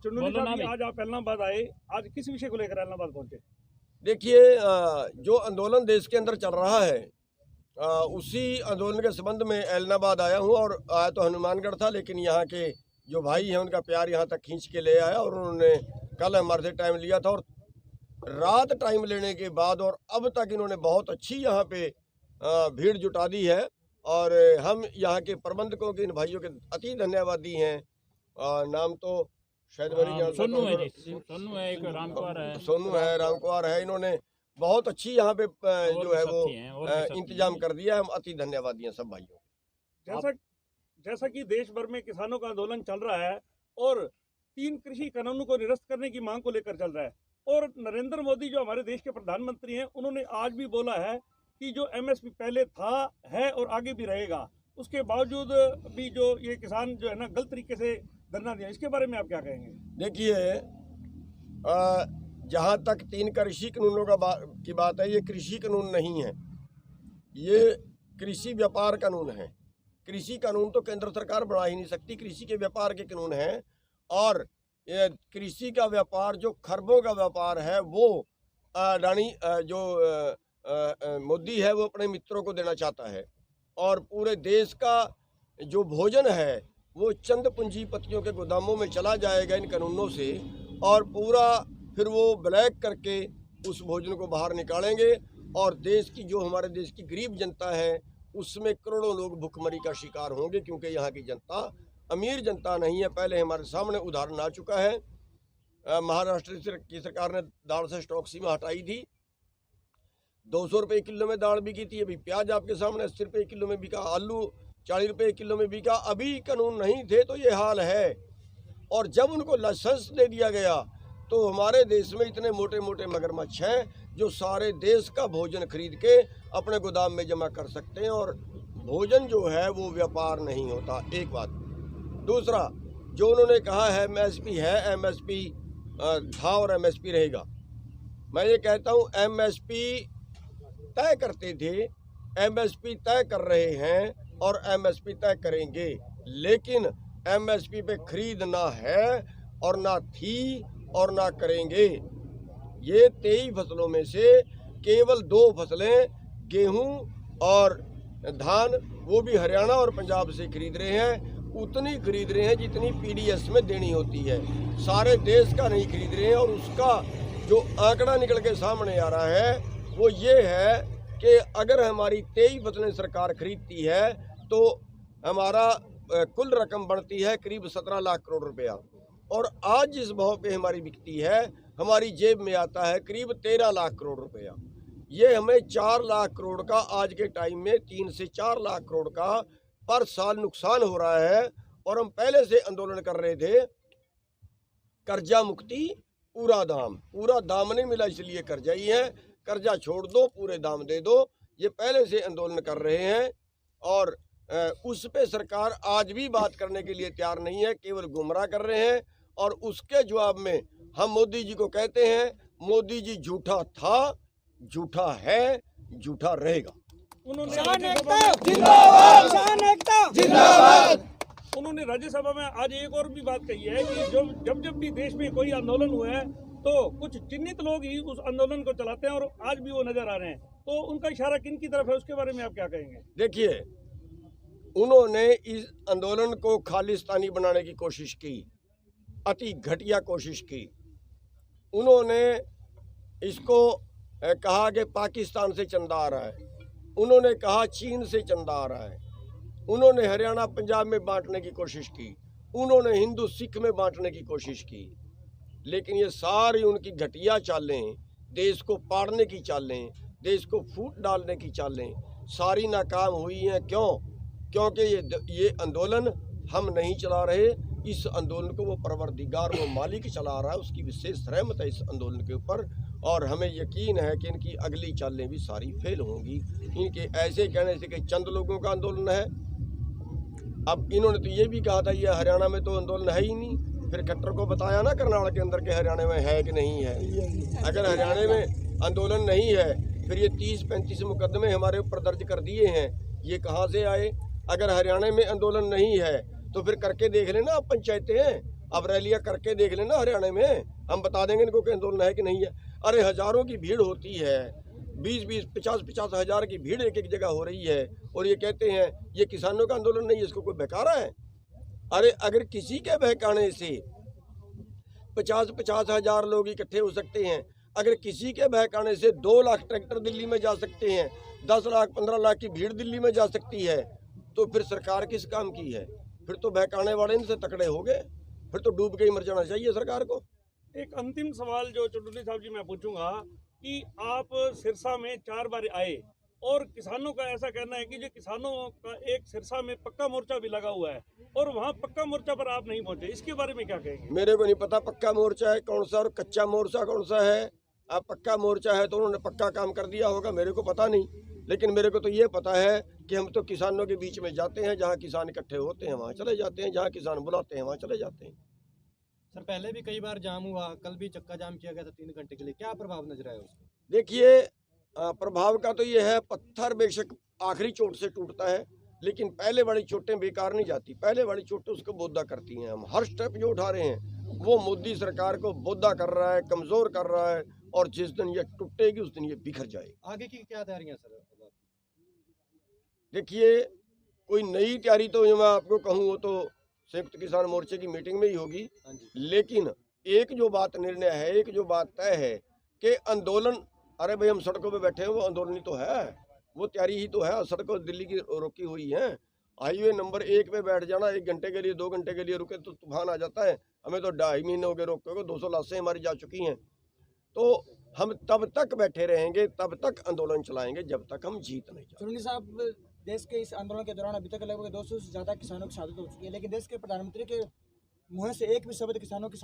चुन्नू साहब, आज आप ऐलनाबाद आए, आज किस विषय को लेकर ऐलनाबाद पहुंचे? देखिए, जो आंदोलन देश के अंदर चल रहा है, उसी आंदोलन के संबंध में ऐलनाबाद आया हूँ। और आया तो हनुमानगढ़ था, लेकिन यहाँ के जो भाई हैं उनका प्यार यहाँ तक खींच के ले आया और उन्होंने कल हमारे से टाइम लिया था। और रात टाइम लेने के बाद और अब तक इन्होंने बहुत अच्छी यहाँ पे भीड़ जुटा दी है। और हम यहाँ के प्रबंधकों के, इन भाइयों के अति धन्यवादी हैं। नाम तो शायद सोनू है, एक रामकुमार है। इन्होंने बहुत अच्छी यहाँ पे जो है वो इंतजाम कर दिया है। हम अति धन्यवादी हैं सब भाइयों। जैसा कि देश भर में किसानों का आंदोलन चल रहा है और 3 कृषि कानूनों को निरस्त करने की मांग को लेकर चल रहा है, और नरेंद्र मोदी जो हमारे देश के प्रधानमंत्री हैं, उन्होंने आज भी बोला है कि जो एमएसपी पहले था, है और आगे भी रहेगा, उसके बावजूद भी जो ये किसान जो है ना गलत तरीके से धरना दिया, इसके बारे में आप क्या कहेंगे? देखिए, जहाँ तक 3 कृषि कानूनों की बात है, ये कृषि कानून नहीं है, ये कृषि व्यापार कानून है। कृषि कानून तो केंद्र सरकार बना ही नहीं सकती, कृषि के व्यापार के कानून हैं। और ये कृषि का व्यापार जो खरबों का व्यापार है, वो अडानी जो मोदी है वो अपने मित्रों को देना चाहता है। और पूरे देश का जो भोजन है वो चंद पूंजीपतियों के गोदामों में चला जाएगा इन कानूनों से, और पूरा फिर वो ब्लैक करके उस भोजन को बाहर निकालेंगे। और देश की जो हमारे देश की गरीब जनता है, उसमें करोड़ों लोग भुखमरी का शिकार होंगे, क्योंकि यहाँ की जनता अमीर जनता नहीं है। पहले हमारे सामने उदाहरण आ चुका है। महाराष्ट्र की सरकार ने दाल से स्टॉक सीमा हटाई थी, 200 रुपये किलो में दाल बिकी थी। अभी प्याज आपके सामने 80 रुपये किलो में बिका, आलू 40 रुपये किलो में बिका। अभी कानून नहीं थे तो ये हाल है। और जब उनको लाइसेंस दे दिया गया तो हमारे देश में इतने मोटे मोटे मगरमच्छ हैं जो सारे देश का भोजन खरीद के अपने गोदाम में जमा कर सकते हैं। और भोजन जो है वो व्यापार नहीं होता, एक बात। दूसरा, जो उन्होंने कहा है एमएसपी है, एमएसपी था और एमएसपी रहेगा। मैं ये कहता हूँ, एमएसपी तय करते थे, एमएसपी तय कर रहे हैं और एमएसपी तय करेंगे, लेकिन एमएसपी पे खरीद ना है और ना थी और ना करेंगे। ये 23 फसलों में से केवल 2 फसलें गेहूं और धान, वो भी हरियाणा और पंजाब से खरीद रहे हैं। उतनी खरीद रहे हैं जितनी पीडीएस में देनी होती है, सारे देश का नहीं खरीद रहे हैं। और उसका जो आंकड़ा निकल के सामने आ रहा है वो ये है कि अगर हमारी 23 फसलें सरकार खरीदती है तो हमारा कुल रकम बढ़ती है करीब 17 लाख करोड़ रुपया। और आज जिस भाव पे हमारी बिकती है, हमारी जेब में आता है करीब 13 लाख करोड़ रुपया। ये हमें 4 लाख करोड़ का आज के टाइम में 3 से 4 लाख करोड़ का पर साल नुकसान हो रहा है। और हम पहले से आंदोलन कर रहे थे, कर्जा मुक्ति पूरा दाम नहीं मिला इसलिए कर्जा ही है, कर्जा छोड़ दो पूरे दाम दे दो। ये पहले से आंदोलन कर रहे हैं और उस पे सरकार आज भी बात करने के लिए तैयार नहीं है, केवल गुमराह कर रहे हैं। और उसके जवाब में हम मोदी जी को कहते हैं, मोदी जी झूठा था, झूठा है, झूठा रहेगा। उन्होंने राज्यसभा में आज एक और भी बात कही है कि जब भी देश में कोई आंदोलन हुआ है तो कुछ चिन्हित लोग ही उस आंदोलन को चलाते हैं, और आज भी वो नजर आ रहे हैं। तो उनका इशारा किन की तरफ है, उसके बारे में आप क्या कहेंगे? देखिए, उन्होंने इस आंदोलन को खालिस्तानी बनाने की कोशिश की, अति घटिया कोशिश की। उन्होंने इसको कहा कि पाकिस्तान से चंदा आ रहा है, उन्होंने कहा चीन से चंदा आ रहा है, उन्होंने हरियाणा पंजाब में बांटने की कोशिश की, उन्होंने हिंदू सिख में बांटने की कोशिश की। लेकिन ये सारी उनकी घटिया चालें, देश को पाड़ने की चालें, देश को फूट डालने की चालें, सारी नाकाम हुई हैं। क्यों? क्योंकि ये आंदोलन हम नहीं चला रहे। इस आंदोलन को वो परवरदिगार, वो मालिक चला रहा है, उसकी विशेष रहमत है इस आंदोलन के ऊपर। और हमें यकीन है कि इनकी अगली चालें भी सारी फेल होंगी। इनके ऐसे कहने से कि चंद लोगों का आंदोलन है। अब इन्होंने तो ये भी कहा था ये हरियाणा में तो आंदोलन है ही नहीं, फिर खट्टर को बताया ना करनाल के अंदर के हरियाणा में है कि नहीं है। अगर हरियाणा में आंदोलन नहीं है, फिर ये 30-35 मुकदमे हमारे ऊपर दर्ज कर दिए हैं, ये कहाँ से आए? अगर हरियाणा में आंदोलन नहीं है तो फिर करके देख लेना आप पंचायतें, अब रैलियां करके देख लेना हरियाणा में, हम बता देंगे इनको कि आंदोलन है कि नहीं है। अरे हजारों की भीड़ होती है, 20-20, 50-50 हजार की भीड़ एक एक जगह हो रही है, और ये कहते हैं ये किसानों का आंदोलन नहीं है, इसको कोई बहकारा है। अरे अगर किसी के बहकाने से 50-50 हजार लोग इकट्ठे हो सकते हैं, अगर किसी के बहकाने से 2 लाख ट्रैक्टर दिल्ली में जा सकते हैं, 10 लाख 15 लाख की भीड़ दिल्ली में जा सकती है, तो फिर सरकार किस काम की है? फिर तो बहकाने वाले इनसे तकड़े हो गए, फिर तो डूब के ही मर जाना चाहिए सरकार को। एक अंतिम सवाल जो चटर्जी साहब जी मैं पूछूंगा कि आप सिरसा में 4 बार आए और किसानों का ऐसा कहना है कि जो किसानों का एक सिरसा में पक्का मोर्चा भी लगा हुआ है और वहाँ पक्का मोर्चा पर आप नहीं पहुंचे, इसके बारे में क्या कहेंगे? मेरे को नहीं पता पक्का मोर्चा है कौन सा और कच्चा मोर्चा कौन सा है। अब पक्का मोर्चा है तो उन्होंने पक्का काम कर दिया होगा, मेरे को पता नहीं, लेकिन मेरे को तो ये पता है कि हम तो किसानों के बीच में जाते हैं, जहाँ किसान इकट्ठे होते हैं वहाँ चले जाते हैं, जहाँ किसान बुलाते हैं वहाँ चले जाते हैं। सर पहले भी कई बार जाम हुआ, कल भी चक्का जाम किया गया था 3 घंटे के लिए, क्या प्रभाव नजर आया उसका? देखिए प्रभाव का तो ये है, पत्थर बेशक आखिरी चोट से टूटता है, लेकिन पहले वाली चोटें बेकार नहीं जाती, पहले वाली चोटें उसको बोधा करती हैं। हम हर स्टेप जो उठा रहे हैं वो मोदी सरकार को बोधा कर रहा है, कमजोर कर रहा है, और जिस दिन ये टूटेगी उस दिन ये बिखर जाएगी। आगे की क्या तैयारियां सर? देखिए कोई नई तैयारी तो जो मैं आपको कहूँ वो तो संयुक्त किसान मोर्चे की मीटिंग में ही होगी, हाँ जी। लेकिन एक जो बात निर्णय है, एक जो बात तय है कि आंदोलन, अरे भाई हम सड़कों पे बैठे हैं, वो आंदोलन ही तो है, वो तैयारी ही तो है। सड़कों दिल्ली की रोकी हुई है, हाईवे नंबर 1 पे बैठ जाना 1 घंटे के लिए 2 घंटे के लिए रुके तो तूफान आ जाता है। हमें तो 2.5 महीने हो गए रोके को, 200 लाशें हमारी जा चुकी हैं। तो हम तब तक बैठे रहेंगे, तब तक आंदोलन चलाएंगे जब तक हम जीत नहीं जाते। चुनौती साहब, देश के इस आंदोलन के दौरान अभी तक लगभग 200 से ज़्यादा किसानों की शहादत हो चुकी है, लेकिन देश के प्रधानमंत्री के मुंह से एक भी शब्द किसानों की